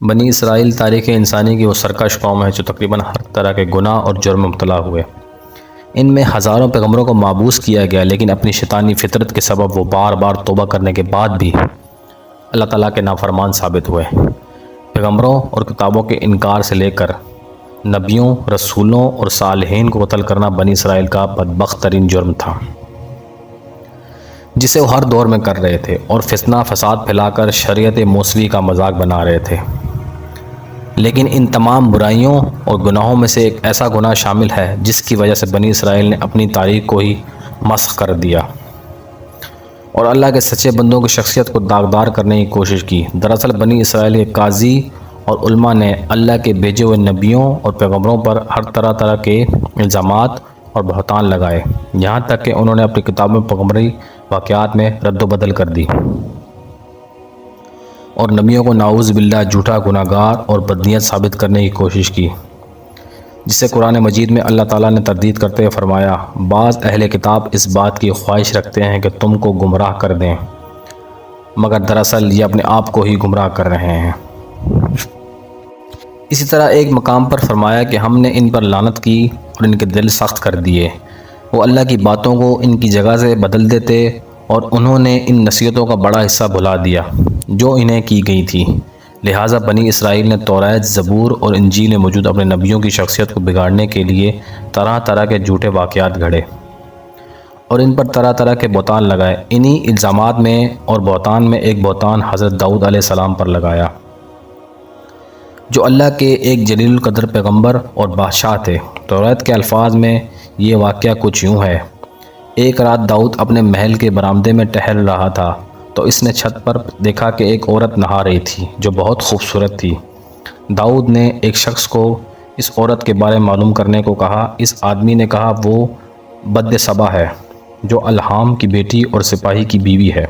بنی اسرائیل تاریخ انسانی کی وہ سرکش قوم ہے جو تقریباً ہر طرح کے گناہ اور جرم میں مبتلا ہوئے۔ ان میں ہزاروں پیغمبروں کو مابعوث کیا گیا، لیکن اپنی شیطانی فطرت کے سبب وہ بار بار توبہ کرنے کے بعد بھی اللہ تعالیٰ کے نافرمان ثابت ہوئے۔ پیغمبروں اور کتابوں کے انکار سے لے کر نبیوں، رسولوں اور صالحین کو قتل کرنا بنی اسرائیل کا بدبخت ترین جرم تھا، جسے وہ ہر دور میں کر رہے تھے اور فتنہ فساد پھیلا کر شریعت موسوی کا مذاق بنا رہے تھے۔ لیکن ان تمام برائیوں اور گناہوں میں سے ایک ایسا گناہ شامل ہے جس کی وجہ سے بنی اسرائیل نے اپنی تاریخ کو ہی مسخ کر دیا اور اللہ کے سچے بندوں کی شخصیت کو داغدار کرنے کی کوشش کی۔ دراصل بنی اسرائیل کے قاضی اور علماء نے اللہ کے بھیجے ہوئے نبیوں اور پیغمبروں پر ہر طرح کے الزامات اور بہتان لگائے، یہاں تک کہ انہوں نے اپنی کتابوں میں پیغمبری واقعات میں رد و بدل کر دی اور نبیوں کو نعوذ باللہ جھوٹا گناہگار اور بدنیت ثابت کرنے کی کوشش کی، جسے قرآن مجید میں اللہ تعالیٰ نے تردید کرتے ہوئے فرمایا، بعض اہل کتاب اس بات کی خواہش رکھتے ہیں کہ تم کو گمراہ کر دیں، مگر دراصل یہ اپنے آپ کو ہی گمراہ کر رہے ہیں۔ اسی طرح ایک مقام پر فرمایا کہ ہم نے ان پر لعنت کی اور ان کے دل سخت کر دیے، وہ اللہ کی باتوں کو ان کی جگہ سے بدل دیتے اور انہوں نے ان نصیحتوں کا بڑا حصہ بھلا دیا جو انہیں کی گئی تھی۔ لہٰذا بنی اسرائیل نے تورات، زبور اور انجیل میں موجود اپنے نبیوں کی شخصیت کو بگاڑنے کے لیے طرح طرح کے جھوٹے واقعات گھڑے اور ان پر طرح طرح کے بہتان لگائے۔ انہی الزامات میں اور بہتان میں ایک بہتان حضرت داؤد علیہ السلام پر لگایا، جو اللہ کے ایک جلیل القدر پیغمبر اور بادشاہ تھے۔ تورات کے الفاظ میں یہ واقعہ کچھ یوں ہے: ایک رات داؤد اپنے محل کے برآمدے میں ٹہل رہا تھا تو اس نے چھت پر دیکھا کہ ایک عورت نہا رہی تھی جو بہت خوبصورت تھی۔ داؤد نے ایک شخص کو اس عورت کے بارے میں معلوم کرنے کو کہا۔ اس آدمی نے کہا وہ بد صبا ہے جو الہام کی بیٹی اور سپاہی کی بیوی ہے۔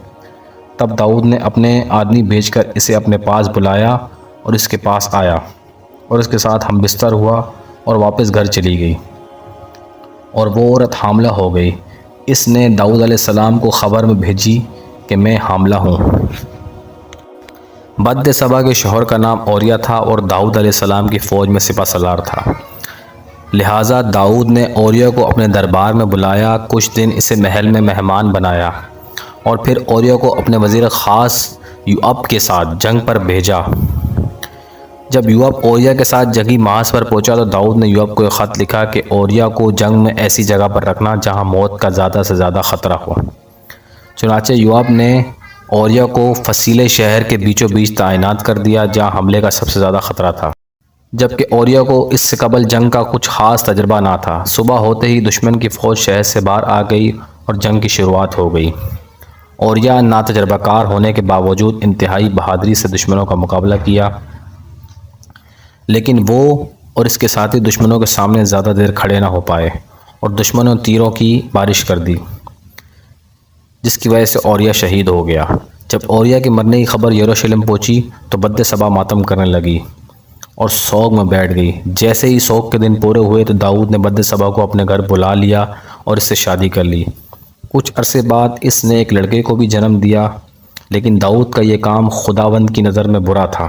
تب داؤد نے اپنے آدمی بھیج کر اسے اپنے پاس بلایا اور اس کے پاس آیا اور اس کے ساتھ ہم بستر ہوا اور واپس گھر چلی گئی اور وہ عورت حاملہ ہو گئی۔ اس نے داؤد علیہ السلام کو خبر میں بھیجی کہ میں حاملہ ہوں۔ بد صبا کے شوہر کا نام اوریہ تھا اور داؤد علیہ السلام کی فوج میں سپہ سالار تھا۔ لہٰذا داؤد نے اوریہ کو اپنے دربار میں بلایا، کچھ دن اسے محل میں مہمان بنایا اور پھر اوریہ کو اپنے وزیر خاص یوآب کے ساتھ جنگ پر بھیجا۔ جب یوآب اوریہ کے ساتھ جنگی محاذ پر پہنچا تو داؤد نے یوآب کو ایک خط لکھا کہ اوریہ کو جنگ میں ایسی جگہ پر رکھنا جہاں موت کا زیادہ سے زیادہ خطرہ ہو۔ چنانچہ یوآب نے اوریہ کو فصیلے شہر کے بیچوں بیچ تعینات کر دیا جہاں حملے کا سب سے زیادہ خطرہ تھا، جبکہ اوریہ کو اس سے قبل جنگ کا کچھ خاص تجربہ نہ تھا۔ صبح ہوتے ہی دشمن کی فوج شہر سے باہر آ گئی اور جنگ کی شروعات ہو گئی۔ اوریہ ناتجربہ کار ہونے کے باوجود انتہائی بہادری سے دشمنوں کا مقابلہ کیا، لیکن وہ اور اس کے ساتھی دشمنوں کے سامنے زیادہ دیر کھڑے نہ ہو پائے اور دشمنوں نے تیروں کی بارش کر دی، جس کی وجہ سے اوریہ شہید ہو گیا۔ جب اوریہ کے مرنے کی خبر یروشلم پہنچی تو بد صبا ماتم کرنے لگی اور سوگ میں بیٹھ گئی۔ جیسے ہی سوگ کے دن پورے ہوئے تو داؤد نے بد صبا کو اپنے گھر بلا لیا اور اس سے شادی کر لی۔ کچھ عرصے بعد اس نے ایک لڑکے کو بھی جنم دیا، لیکن داؤد کا یہ کام خداوند کی نظر میں برا تھا۔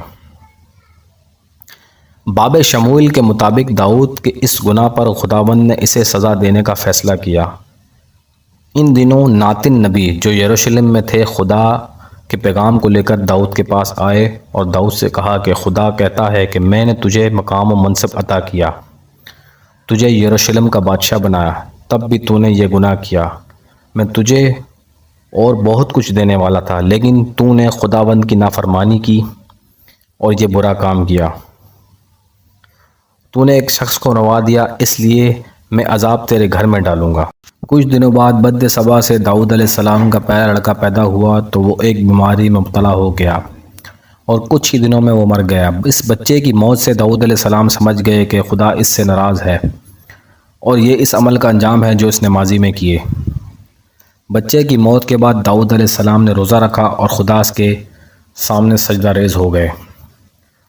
باب شموئیل کے مطابق داؤد کے اس گناہ پر خداوند نے اسے سزا دینے کا فیصلہ کیا۔ ان دنوں ناتن نبی جو یروشلم میں تھے خدا کے پیغام کو لے کر داؤد کے پاس آئے اور داؤد سے کہا کہ خدا کہتا ہے کہ میں نے تجھے مقام و منصب عطا کیا، تجھے یروشلم کا بادشاہ بنایا، تب بھی تو نے یہ گناہ کیا۔ میں تجھے اور بہت کچھ دینے والا تھا، لیکن تو نے خداوند کی نافرمانی کی اور یہ برا کام کیا۔ تو نے ایک شخص کو روا دیا، اس لیے میں عذاب تیرے گھر میں ڈالوں گا۔ کچھ دنوں بعد بد صبا سے داؤد علیہ السلام کا پہلا لڑکا پیدا ہوا تو وہ ایک بیماری میں مبتلا ہو گیا اور کچھ ہی دنوں میں وہ مر گیا۔ اس بچے کی موت سے داؤد علیہ السلام سمجھ گئے کہ خدا اس سے ناراض ہے اور یہ اس عمل کا انجام ہے جو اس نے ماضی میں کیے۔ بچے کی موت کے بعد داؤد علیہ السلام نے روزہ رکھا اور خدا کے سامنے سجدہ ریز ہو گئے۔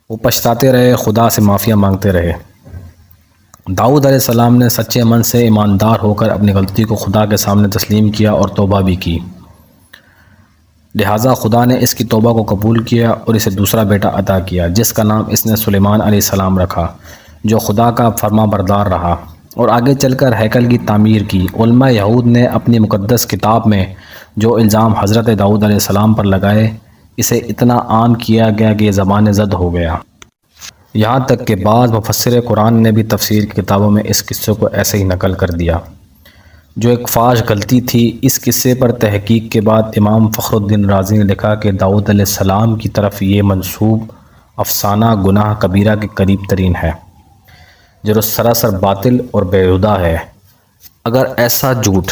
وہ پچھتاتے رہے، خدا سے معافی مانگتے رہے۔ داؤد علیہ السلام نے سچے من سے ایماندار ہو کر اپنی غلطی کو خدا کے سامنے تسلیم کیا اور توبہ بھی کی۔ لہٰذا خدا نے اس کی توبہ کو قبول کیا اور اسے دوسرا بیٹا عطا کیا جس کا نام اس نے سلیمان علیہ السلام رکھا، جو خدا کا فرما بردار رہا اور آگے چل کر ہیکل کی تعمیر کی۔ علماء یہود نے اپنی مقدس کتاب میں جو الزام حضرت داؤد علیہ السلام پر لگائے اسے اتنا عام کیا گیا کہ یہ زبان زد ہو گیا، یہاں تک کہ بعض مفسر قرآن نے بھی تفسیر کی کتابوں میں اس قصے کو ایسے ہی نقل کر دیا، جو ایک فاش غلطی تھی۔ اس قصے پر تحقیق کے بعد امام فخر الدین رازی نے لکھا کہ داؤد علیہ السلام کی طرف یہ منسوب افسانہ گناہ کبیرہ کے قریب ترین ہے، جو سراسر باطل اور بیہودہ ہے۔ اگر ایسا جھوٹ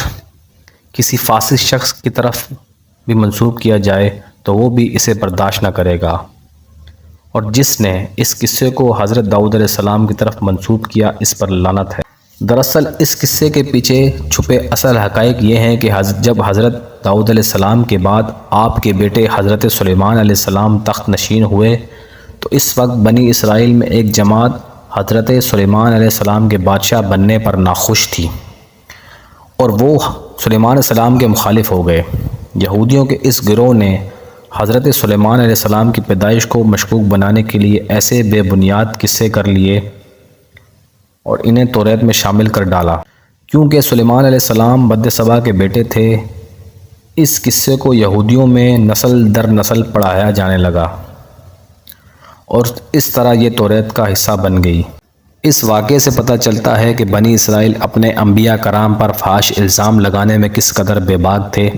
کسی فاسق شخص کی طرف بھی منسوب کیا جائے تو وہ بھی اسے برداشت نہ کرے گا، اور جس نے اس قصے کو حضرت داؤد علیہ السلام کی طرف منسوب کیا اس پر لعنت ہے۔ دراصل اس قصے کے پیچھے چھپے اصل حقائق یہ ہیں کہ جب حضرت داؤد علیہ السلام کے بعد آپ کے بیٹے حضرت سلیمان علیہ السلام تخت نشین ہوئے تو اس وقت بنی اسرائیل میں ایک جماعت حضرت سلیمان علیہ السلام کے بادشاہ بننے پر ناخوش تھی اور وہ سلیمان علیہ السلام کے مخالف ہو گئے۔ یہودیوں کے اس گروہ نے حضرت سلیمان علیہ السلام کی پیدائش کو مشکوک بنانے کے لیے ایسے بے بنیاد قصے کر لیے اور انہیں توریت میں شامل کر ڈالا۔ کیونکہ سلیمان علیہ السلام بد سبا کے بیٹے تھے، اس قصے کو یہودیوں میں نسل در نسل پڑھایا جانے لگا اور اس طرح یہ توریت کا حصہ بن گئی۔ اس واقعے سے پتہ چلتا ہے کہ بنی اسرائیل اپنے انبیاء کرام پر فحش الزام لگانے میں کس قدر بے باک تھے۔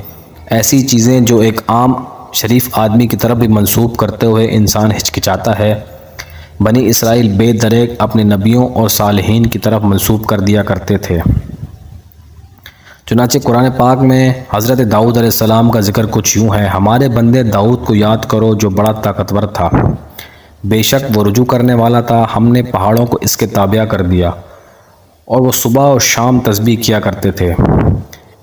ایسی چیزیں جو ایک عام شریف آدمی کی طرف بھی منسوب کرتے ہوئے انسان ہچکچاتا ہے، بنی اسرائیل بے دریغ اپنے نبیوں اور صالحین کی طرف منسوب کر دیا کرتے تھے۔ چنانچہ قرآن پاک میں حضرت داؤد علیہ السلام کا ذکر کچھ یوں ہے: ہمارے بندے داؤد کو یاد کرو جو بڑا طاقتور تھا، بے شک وہ رجوع کرنے والا تھا، ہم نے پہاڑوں کو اس کے تابع کر دیا اور وہ صبح اور شام تسبیح کیا کرتے تھے۔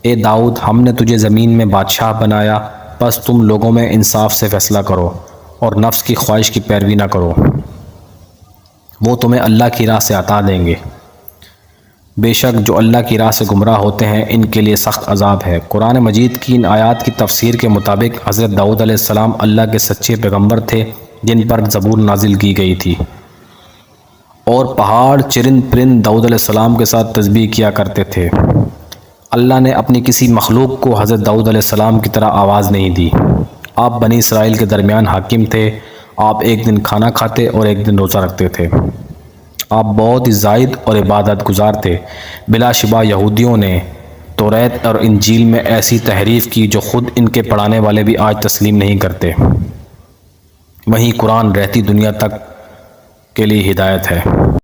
اے داؤد، ہم نے تجھے زمین میں بادشاہ بنایا، پس تم لوگوں میں انصاف سے فیصلہ کرو اور نفس کی خواہش کی پیروی نہ کرو، وہ تمہیں اللہ کی راہ سے عطا دیں گے۔ بے شک جو اللہ کی راہ سے گمراہ ہوتے ہیں ان کے لیے سخت عذاب ہے۔ قرآن مجید کی ان آیات کی تفسیر کے مطابق حضرت داؤد علیہ السلام اللہ کے سچے پیغمبر تھے جن پر زبور نازل کی گئی تھی، اور پہاڑ چرند پرند داؤد علیہ السلام کے ساتھ تسبیح کیا کرتے تھے۔ اللہ نے اپنی کسی مخلوق کو حضرت داؤد علیہ السلام کی طرح آواز نہیں دی۔ آپ بنی اسرائیل کے درمیان حاکم تھے، آپ ایک دن کھانا کھاتے اور ایک دن روزہ رکھتے تھے، آپ بہت ہی زاہد اور عبادت گزار تھے۔ بلا شبہ یہودیوں نے توریت اور انجیل میں ایسی تحریف کی جو خود ان کے پڑھانے والے بھی آج تسلیم نہیں کرتے۔ وہیں قرآن رہتی دنیا تک کے لیے ہدایت ہے۔